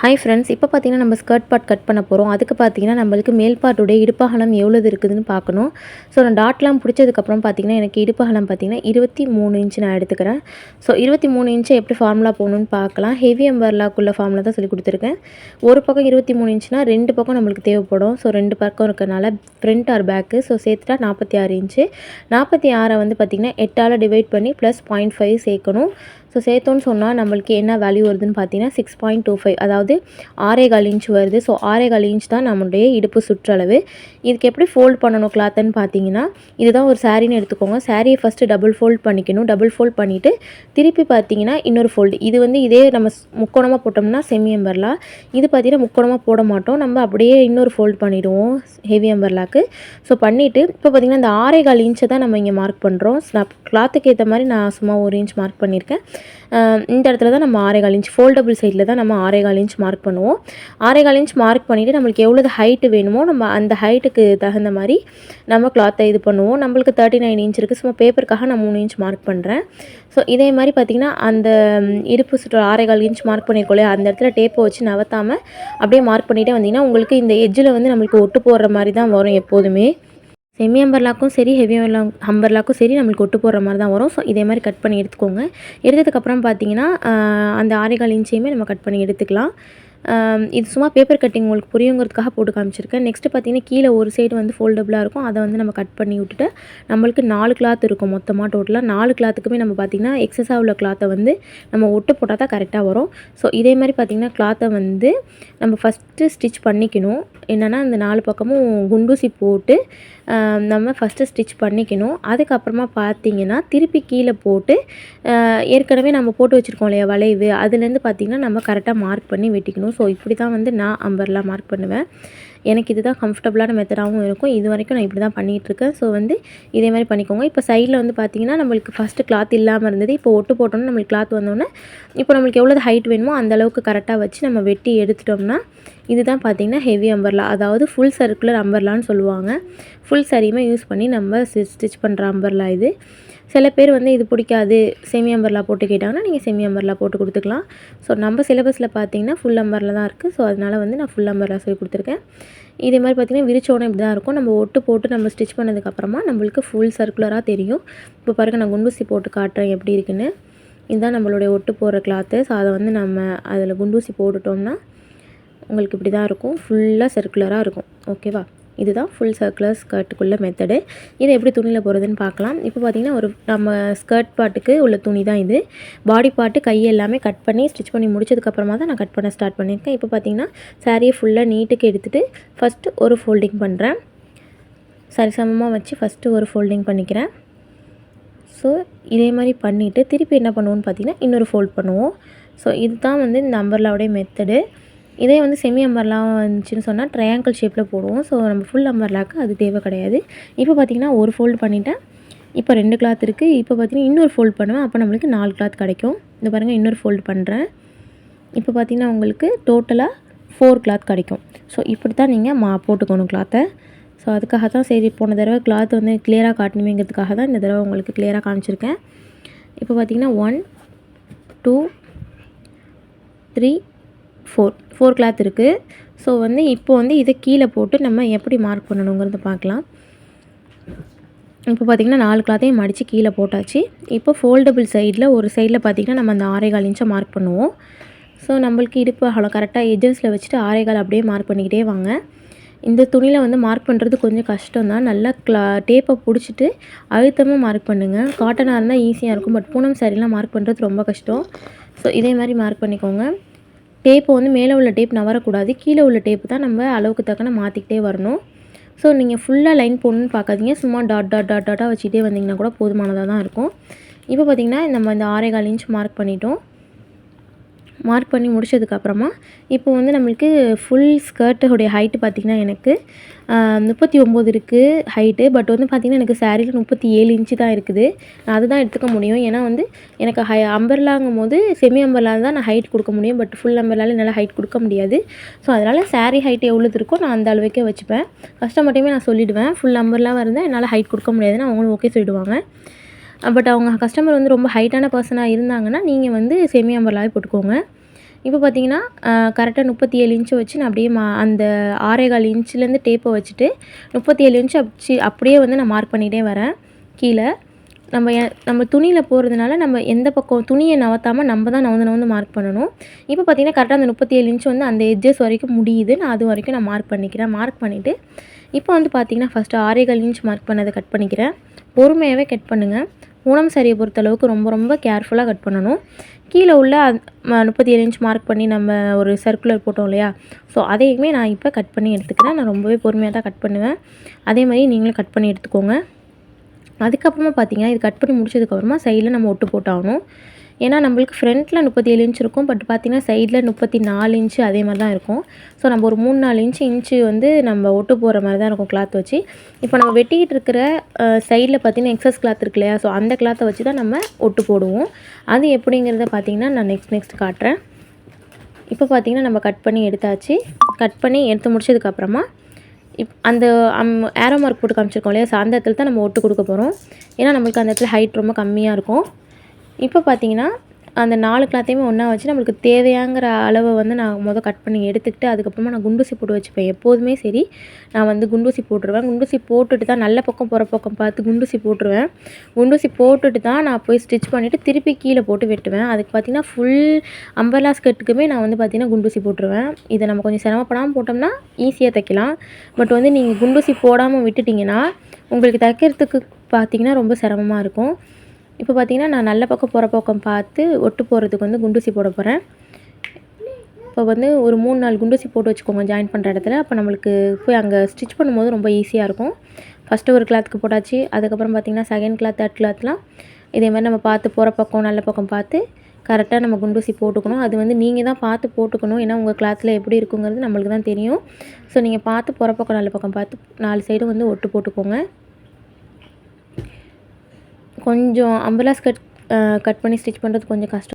Hi friends, இப்போ பார்த்தீங்கன்னா நம்ம ஸ்கர்ட் பார்ட் கட் பண்ண போகிறோம். அதுக்கு பார்த்தீங்கன்னா நம்மளுக்கு மேல் பார்ட்டுடைய இடுப்பு அகலம் எவ்வளவு இருக்குதுன்னு பார்க்கணும். ஸோ நான் டாட்லாம் பிடிச்சதுக்கப்புறம் பார்த்தீங்கன்னா எனக்கு இடுப்பு அகலம் பார்த்தீங்கன்னா 23 இன்ச் நான் எடுத்துக்கிறேன். ஸோ 23 இன்ச்சை எப்படி ஃபார்முலா போகணுன்னு பார்க்கலாம். ஹெவி அம்பர்லாக்குள்ள ஃபார்முலா தான் சொல்லி கொடுத்துருக்கேன். ஒரு பக்கம் 23 இன்ச்னா 2 பக்கம் நம்மளுக்கு தேவைப்படும். ஸோ 2 பக்கம் இருக்கிறனால ஃப்ரண்ட் ஆர் பேக்கு ஸோ சேர்த்துட்டா 46 இன்ச்சு. 46 வந்து பார்த்திங்கன்னா 8ஆல் டிவைட் பண்ணி ப்ளஸ் 0.5 சேர்க்கணும். ஸோ சேர்த்தோன்னு சொன்னால் நம்மளுக்கு என்ன வேல்யூ வருதுன்னு பார்த்தீங்கன்னா 6.25, அதாவது 6.25 இன்ச் வருது. ஸோ 6.25 இன்ச் தான் நம்மளுடைய இடுப்பு சுற்றளவு. இதுக்கு எப்படி ஃபோல்ட் பண்ணணும் கிளாத்துன்னு பார்த்தீங்கன்னா, இதுதான் ஒரு சாரின்னு எடுத்துக்கோங்க. சாரியை ஃபஸ்ட்டு டபுள் ஃபோல்ட் பண்ணிக்கணும். டபுள் ஃபோல்ட் பண்ணிவிட்டு திருப்பி பார்த்தீங்கன்னா இன்னொரு ஃபோல்டு. இது வந்து இதே நம்ம முக்கோணமாக போட்டோம்னா செமி அம்பர்லா. இது பார்த்தீங்கன்னா முக்கோணமாக போட மாட்டோம். நம்ம அப்படியே இன்னொரு ஃபோல்ட் பண்ணிவிடுவோம் ஹெவி அம்பர்லாக்கு. ஸோ பண்ணிவிட்டு இப்போ பார்த்திங்கன்னா இந்த 6.25 இன்ச்சை தான் நம்ம இங்கே மார்க் பண்ணுறோம். நான் கிளாத்துக்கு ஏற்ற மாதிரி நான் சும்மா 1 இன்ச் மார்க் பண்ணியிருக்கேன். இந்த இடத்துல தான் நம்ம 6.25 இன்ச் ஃபோல்டபுள் சைடில் தான் நம்ம 6.25 இன்ச் மார்க் பண்ணுவோம். 6.25 இன்ச் மார்க் பண்ணிவிட்டு நம்மளுக்கு எவ்வளோ ஹைட்டு வேணுமோ நம்ம அந்த ஹைட்டுக்கு தகுந்த மாதிரி நம்ம கிளாத்தை இது பண்ணுவோம். நம்மளுக்கு 39 இன்ச் இருக்குது. சும்மா பேப்பருக்காக நான் 3 இன்ச் மார்க் பண்ணுறேன். ஸோ இதே மாதிரி பார்த்திங்கன்னா அந்த இடுப்பு சுற்று 6.25 இன்ச் மார்க் பண்ணியிருக்கோம் இல்லையா, அந்த இடத்துல டேப்பை வச்சு நவத்தாமல் அப்படியே மார்க் பண்ணிகிட்டே வந்திங்கன்னா உங்களுக்கு இந்த எட்ஜில் வந்து நம்மளுக்கு ஒட்டு போடுற மாதிரி தான் வரும் எப்போதுமே. செமி அம்பர்லாக்கும் சரி ஹெவி அம்பர்லாக்கும் சரி நம்மளுக்கு ஒட்டு போடுற மாதிரி தான் வரும். ஸோ இதே மாதிரி கட் பண்ணி எடுத்துக்கோங்க. எடுத்ததுக்கப்புறம் பார்த்தீங்கன்னா அந்த 6.25 இன்ச்சையுமே நம்ம கட் பண்ணி எடுத்துக்கலாம். இது சும்மா பேப்பர் கட்டிங் உங்களுக்கு புரியுங்கிறதுக்காக போட்டு காமிச்சிருக்கேன். நெக்ஸ்ட்டு பார்த்தீங்கன்னா கீழே ஒரு சைடு வந்து ஃபோல்டபுளாக இருக்கும். அதை வந்து நம்ம கட் பண்ணி விட்டுட்டு நம்மளுக்கு 4 கிளாத் இருக்கும் மொத்தமாக. டோட்டலாக 4 கிளாத்துக்குமே நம்ம பார்த்திங்கன்னா எக்ஸஸாக உள்ள கிளாத்தை வந்து நம்ம ஒட்டு போட்டால் தான் கரெக்டாக வரும். ஸோ இதே மாதிரி பார்த்திங்கன்னா கிளாத்தை வந்து நம்ம ஃபஸ்ட்டு ஸ்டிச் பண்ணிக்கணும். என்னென்னா அந்த 4 பக்கமும் குண்டூசி போட்டு நம்ம ஃபஸ்ட்டு ஸ்டிச் பண்ணிக்கணும். அதுக்கப்புறமா பார்த்திங்கன்னா திருப்பி கீழே போட்டு ஏற்கனவே நம்ம போட்டு வச்சுருக்கோம் இல்லையா வளைவு, அதுலேருந்து பார்த்திங்கன்னா நம்ம கரெக்டாக மார்க் பண்ணி வெட்டிக்கணும். ஸோ இப்படி தான் வந்து நான் அம்பர்லா மார்க் பண்ணுவேன். எனக்கு இது தான் கம்ஃபர்டபுளான மெத்தடாகவும் இருக்கும். இது வரைக்கும் நான் இப்படி தான் பண்ணிகிட்ருக்கேன். ஸோ வந்து இதே மாதிரி பண்ணிக்கோங்க. இப்போ சைடில் வந்து பார்த்திங்கன்னா நம்மளுக்கு ஃபஸ்ட்டு கிளாத் இல்லாமல் இருந்தது. இப்போ ஒட்டு போட்டோன்னா நம்மளுக்கு கிளாத் வந்தோடனே இப்போ நம்மளுக்கு எவ்வளோ ஹைட் வேணுமோ அந்தளவுக்கு கரெக்டாக வச்சு நம்ம வெட்டி எடுத்துட்டோம்னா இதுதான் பார்த்திங்கன்னா ஹெவி அம்பர்லா, அதாவது ஃபுல் சர்க்குலர் அம்பர்லான்னு சொல்லுவாங்க. ஃபுல் சரியுமே யூஸ் பண்ணி நம்ம ஸ்டிச் பண்ணுற அம்பர்லா இது. சில பேர் வந்து இது பிடிக்காது செமி அம்பர்லா போட்டு கேட்டாங்கன்னா நீங்கள் செமி அம்பர்லா போட்டு கொடுத்துக்கலாம். ஸோ நம்ம சிலபஸில் பார்த்தீங்கன்னா ஃபுல் அம்பர்லா தான் இருக்குது. ஸோ அதனால் வந்து நான் ஃபுல் அம்பர்லா சொல்லி கொடுத்துருக்கேன். இதே மாதிரி பார்த்திங்கன்னா விரிச்சோடனே இப்படி தான் இருக்கும். நம்ம ஒட்டு போட்டு நம்ம ஸ்டிச் பண்ணதுக்கப்புறமா நம்மளுக்கு ஃபுல் சர்க்குலராக தெரியும். இப்போ பாருங்கள் நான் குண்டூசி போட்டு காட்டுறேன் எப்படி இருக்குன்னு. இதுதான் நம்மளுடைய ஒட்டு போடுற கிளாத்து. ஸோ அதை வந்து நம்ம அதில் குண்டூசி போட்டுட்டோம்னா உங்களுக்கு இப்படி தான் இருக்கும். ஃபுல்லாக சர்க்குலராக இருக்கும். ஓகேவா? இதுதான் ஃபுல் சர்க்குலர் ஸ்கர்ட்டுக்குள்ள மெத்தடு. இதை எப்படி துணியில் போகிறதுன்னு பார்க்கலாம். இப்போ பார்த்திங்கன்னா ஒரு நம்ம ஸ்கர்ட் பார்ட்டுக்கு உள்ள துணி தான் இது. பாடி பார்ட்டு கை எல்லாமே கட் பண்ணி ஸ்டிச் பண்ணி முடிச்சதுக்கப்புறமா தான் நான் கட் பண்ண ஸ்டார்ட் பண்ணியிருக்கேன். இப்போ பார்த்திங்கன்னா சாரியை ஃபுல்லாக நீட்டுக்கு எடுத்துகிட்டு ஃபஸ்ட்டு ஒரு ஃபோல்டிங் பண்ணுறேன். சரிசமமாக வச்சு ஃபஸ்ட்டு ஒரு ஃபோல்டிங் பண்ணிக்கிறேன். ஸோ இதே மாதிரி பண்ணிவிட்டு திருப்பி என்ன பண்ணுவோன்னு பார்த்திங்கன்னா இன்னொரு ஃபோல்ட் பண்ணுவோம். ஸோ இதுதான் வந்து இந்த அம்பர்லாவுடைய மெத்தடு. இதே வந்து செமி அம்பர்லா வந்துச்சுன்னு சொன்னால் ட்ரையாங்கிள் ஷேப்பில் போடுவோம். ஸோ நம்ம ஃபுல் அம்பர்லாக்கு அது தேவை கிடையாது. இப்போ பார்த்திங்கன்னா ஒரு ஃபோல்டு பண்ணிவிட்டேன். இப்போ 2 கிளாத் இருக்குது. இப்போ பார்த்திங்கன்னா இன்னொரு ஃபோல்டு பண்ணுவேன். அப்போ நம்மளுக்கு 4 கிளாத் கிடைக்கும். இந்த பாருங்கள் இன்னொரு ஃபோல்டு பண்ணுறேன். இப்போ பார்த்திங்கன்னா உங்களுக்கு டோட்டலாக 4 கிளாத் கிடைக்கும். ஸோ இப்படி தான் நீங்கள் போட்டுக்கணும் கிளாத்தை. ஸோ அதுக்காக தான் சரி போன தடவை கிளாத் வந்து கிளியராக காட்டணுமேங்கிறதுக்காக தான் இந்த தடவை உங்களுக்கு கிளியராக காமிச்சிருக்கேன். இப்போ பார்த்திங்கன்னா 1 2 3 4 கிளாத் இருக்குது. ஸோ வந்து இப்போ வந்து இதை கீழே போட்டு நம்ம எப்படி மார்க் பண்ணணுங்கிறத பார்க்கலாம். இப்போ பார்த்திங்கன்னா 4 கிளாத்தையும் மடித்து கீழே போட்டாச்சு. இப்போ ஃபோல்டபுள் சைடில் ஒரு சைடில் பார்த்திங்கன்னா நம்ம அந்த 6.25 இன்ச்சை மார்க் பண்ணுவோம். ஸோ நம்மளுக்கு இடுப்பு அகலம் கரெக்டாக எட்ஜஸில் வச்சுட்டு 6.25 அப்படியே மார்க் பண்ணிக்கிட்டே வாங்க. இந்த துணியில் வந்து மார்க் பண்ணுறது கொஞ்சம் கஷ்டம் தான். நல்லா டேப்பை பிடிச்சிட்டு அழுத்தமாக மார்க் பண்ணுங்கள். காட்டனாக இருந்தால் ஈஸியாக இருக்கும். பட் பூனம் சாரிலாம் மார்க் பண்ணுறது ரொம்ப கஷ்டம். ஸோ இதே மாதிரி மார்க் பண்ணிக்கோங்க. டேப்பு வந்து மேலே உள்ள டேப் நவரக்கூடாது. கீழே உள்ள டேப்பு தான் நம்ம அளவுக்கு தக்கன மாற்றிக்கிட்டே வரணும். ஸோ நீங்கள் ஃபுல்லாக லைன் போடணுன்னு பார்க்காதீங்க. சும்மா டாட்டாக வச்சுக்கிட்டே வந்தீங்கன்னா கூட போதுமானதாக தான் இருக்கும். இப்போ பார்த்திங்கன்னா நம்ம இந்த 6.25 இன்ச் மார்க் பண்ணிட்டோம். மார்க் பண்ணி முடிச்சதுக்கப்புறமா இப்போ வந்து நம்மளுக்கு ஃபுல் ஸ்கர்ட்டோடைய ஹைட்டு பார்த்திங்கன்னா எனக்கு 39 இருக்குது ஹைட்டு. பட் வந்து பார்த்திங்கன்னா எனக்கு சாரியில் 37 இன்ச்சு தான் இருக்குது. நான் அதுதான் எடுத்துக்க முடியும். ஏன்னா வந்து எனக்கு அம்பர்லாங்கும் போது செமி அம்பர்லா தான் நான் ஹைட் கொடுக்க முடியும். பட் ஃபுல் அம்பர்லாவில் என்னால் ஹைட் கொடுக்க முடியாது. ஸோ அதனால் சாரீ ஹைட் எவ்வளோது இருக்கோ நான் அந்த அளவுக்கே வச்சுப்பேன். கஸ்டமர்ட்டையுமே நான் சொல்லிவிடுவேன். ஃபுல் அம்பர்லாவாக இருந்தால் என்னால் ஹைட் கொடுக்க முடியாதுன்னு அவங்களும் ஓகே சொல்லிடுவாங்க. பட் அவங்க கஸ்டமர் வந்து ரொம்ப ஹைட்டான பர்சனாக இருந்தாங்கன்னா நீங்கள் வந்து செமி அம்பர்லாவே போட்டுக்கோங்க. இப்போ பார்த்தீங்கன்னா கரெக்டாக 37 இன்ச்சு வச்சு நான் அப்படியே அந்த 6.25 இன்ச்லேருந்து டேப்பை வச்சுட்டு 37 இன்ச்சு அப்படியே வந்து நான் மார்க் பண்ணிகிட்டே வரேன் கீழே. நம்ம துணியில் போகிறதுனால நம்ம எந்த பக்கம் துணியை நகர்த்தாமல் நம்ம தான் நகர்ந்து மார்க் பண்ணணும். இப்போ பார்த்தீங்கன்னா கரெக்டாக அந்த 37 இன்ச் வந்து அந்த எட்ஜஸ் வரைக்கும் முடியுது. நான் அது வரைக்கும் நான் மார்க் பண்ணிக்கிறேன். மார்க் பண்ணிவிட்டு இப்போ வந்து பார்த்தீங்கன்னா ஃபஸ்ட்டு 6.25 இன்ச் மார்க் பண்ணதை கட் பண்ணிக்கிறேன். பொறுமையாகவே கட் பண்ணுங்கள். பூனம் சாரியை பொறுத்தளவுக்கு ரொம்ப ரொம்ப கேர்ஃபுல்லாக கட் பண்ணணும். கீழே உள்ள 37 இன்ச் மார்க் பண்ணி நம்ம ஒரு சர்க்குலர் போட்டோம் இல்லையா, ஸோ அதையுமே நான் இப்போ கட் பண்ணி எடுத்துக்கிறேன். நான் ரொம்பவே பொறுமையாக தான் கட் பண்ணுவேன். அதே மாதிரி நீங்களும் கட் பண்ணி எடுத்துக்கோங்க. அதுக்கப்புறமா பார்த்தீங்கன்னா இது கட் பண்ணி முடிச்சதுக்கப்புறமா சைடில் நம்ம ஒட்டு போட்டாகணும். ஏன்னா நம்மளுக்கு ஃப்ரண்ட்டில் 37 இன்ச் இருக்கும். பட் பார்த்திங்கன்னா சைடில் 34 இன்ச்சு அதே மாதிரி தான் இருக்கும். ஸோ நம்ம ஒரு 3-4 இன்ச்சு வந்து நம்ம ஒட்டு போடுற மாதிரி தான் இருக்கும் கிளாத் வச்சு. இப்போ நம்ம வெட்டிக்கிட்டு இருக்கிற சைடில் பார்த்திங்கன்னா எக்ஸஸ் கிளாத் இருக்கு இல்லையா, ஸோ அந்த கிளாத்தை வச்சு தான் நம்ம ஒட்டு போடுவோம். அது எப்படிங்கிறத பார்த்திங்கன்னா நான் நெக்ஸ்ட் காட்டுறேன். இப்போ பார்த்திங்கன்னா நம்ம கட் பண்ணி எடுத்தாச்சு. கட் பண்ணி எடுத்து முடிச்சதுக்கப்புறமா அந்த ஏரோ மார்க் போட்டு காமிச்சிருக்கோம் இல்லையா, ஸோ அந்த இடத்துல தான் நம்ம ஒட்டு கொடுக்க போகிறோம். ஏன்னா நம்மளுக்கு அந்த இடத்துல ஹைட் ரொம்ப கம்மியாக இருக்கும். இப்போ பார்த்தீங்கன்னா அந்த 4 கிளாத்தையுமே ஒன்றா வச்சு நம்மளுக்கு தேவையாங்கிற அளவை வந்து நான் கட் பண்ணி எடுத்துக்கிட்டு அதுக்கப்புறமா நான் குண்டூசி போட்டு வச்சுப்பேன். எப்போதுமே சரி நான் வந்து குண்டூசி போட்டுருவேன். குண்டூசி போட்டுட்டு தான் நல்ல பக்கம் போகிற பக்கம் பார்த்து குண்டூசி போட்டுருவேன். குண்டூசி போட்டுட்டு தான் நான் போய் ஸ்டிச் பண்ணிவிட்டு திருப்பி கீழே போட்டு வெட்டுவேன். அதுக்கு பார்த்திங்கன்னா ஃபுல் அம்பர்லா ஸ்கர்ட்டுக்குமே நான் வந்து பார்த்திங்கன்னா குண்டூசி போட்டுருவேன். இதை நம்ம கொஞ்சம் சிரமப்படாமல் போட்டோம்னா ஈஸியாக தைக்கலாம். பட் வந்து நீங்கள் குண்டூசி போடாமல் விட்டுட்டிங்கன்னா உங்களுக்கு தைக்கிறதுக்கு பார்த்திங்கன்னா ரொம்ப சிரமமாக இருக்கும். இப்போ பார்த்திங்கன்னா நான் நல்ல பக்கம் போகிற பக்கம் பார்த்து ஒட்டு போடுறதுக்கு வந்து குண்டூசி போட போகிறேன். இப்போ வந்து ஒரு 3-4 குண்டூசி போட்டு வச்சுக்கோங்க ஜாயின் பண்ணுற இடத்துல. அப்போ நம்மளுக்கு போய் அங்கே ஸ்டிச் பண்ணும்போது ரொம்ப ஈஸியாக இருக்கும். ஃபஸ்ட்டு ஒரு கிளாத்துக்கு போட்டாச்சு. அதுக்கப்புறம் பார்த்திங்கன்னா செகண்ட் கிளாத், தேர்ட் கிளாத்லாம் இதே மாதிரி நம்ம பார்த்து போகிற பக்கம் நல்ல பக்கம் பார்த்து கரெக்டாக நம்ம குண்டூசி போட்டுக்கணும். அது வந்து நீங்கள் தான் பார்த்து போட்டுக்கணும். ஏன்னா உங்கள் கிளாத்தில் எப்படி இருக்குங்கிறது நம்மளுக்கு தான் தெரியும். ஸோ நீங்கள் பார்த்து போகிற பக்கம் நல்ல பக்கம் பார்த்து 4 சைடும் வந்து ஒட்டு போட்டுக்கோங்க. கொஞ்சம் அம்பர்லா ஸ்கர்ட் கட் பண்ணி ஸ்டிச் பண்ணுறது கொஞ்சம் கஷ்டம்.